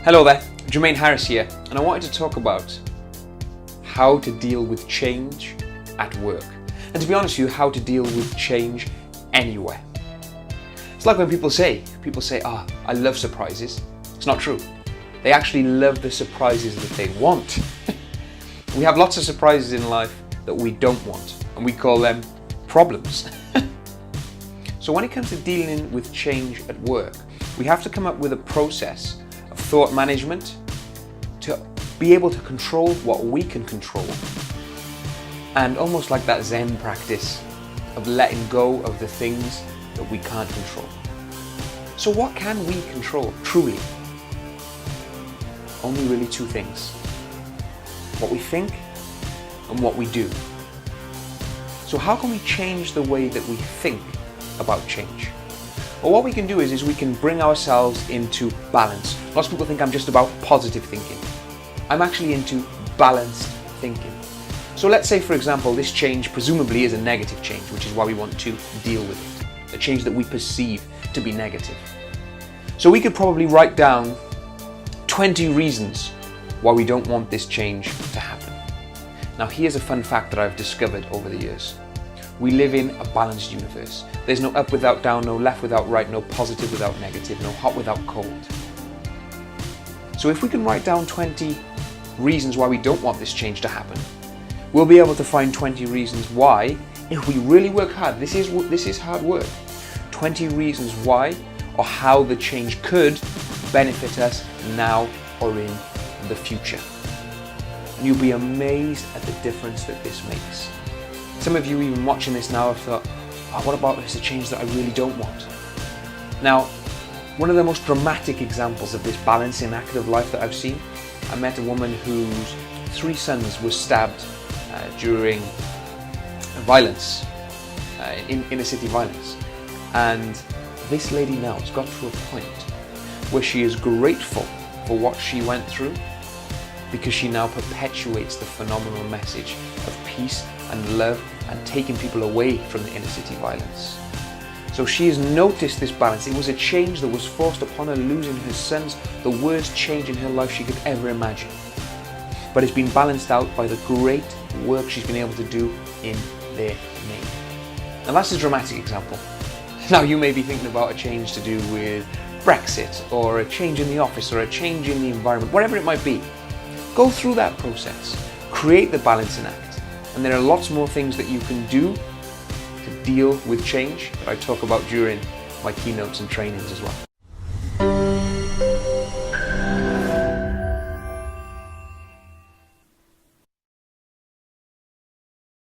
Hello there, Jermaine Harris here, and I wanted to talk about how to deal with change at work. And to be honest with you, how to deal with change anywhere. It's like when people say, I love surprises. It's not true. They actually love the surprises that they want. We have lots of surprises in life that we don't want, and we call them problems. So when it comes to dealing with change at work, we have to come up with a process of thought management to be able to control what we can control, and almost like that Zen practice of letting go of the things that we can't control. So what can we control, truly? Only really two things: what we think and what we do. So how can we change the way that we think about change? Well, what we can do is we can bring ourselves into balance. Lots of people think I'm just about positive thinking. I'm actually into balanced thinking. So let's say, for example, this change presumably is a negative change, which is why we want to deal with it. A change that we perceive to be negative. So we could probably write down 20 reasons why we don't want this change to happen. Now, here's a fun fact that I've discovered over the years. We live in a balanced universe. There's no up without down, no left without right, no positive without negative, no hot without cold. So if we can write down 20 reasons why we don't want this change to happen, we'll be able to find 20 reasons why, if we really work hard, this is hard work, 20 reasons why or how the change could benefit us now or in the future. And you'll be amazed at the difference that this makes. Some of you even watching this now have thought, what about if it's a change that I really don't want? Now, one of the most dramatic examples of this balancing act of life that I've seen, I met a woman whose 3 sons were stabbed during violence, inner city violence. And this lady now has got to a point where she is grateful for what she went through, because she now perpetuates the phenomenal message of peace and love and taking people away from the inner city violence. So she has noticed this balance. It was a change that was forced upon her, losing her sons, the worst change in her life she could ever imagine. But it's been balanced out by the great work she's been able to do in their name. Now that's a dramatic example. Now you may be thinking about a change to do with Brexit, or a change in the office, or a change in the environment, whatever it might be. Go through that process, create the balancing act, and there are lots more things that you can do to deal with change that I talk about during my keynotes and trainings as well.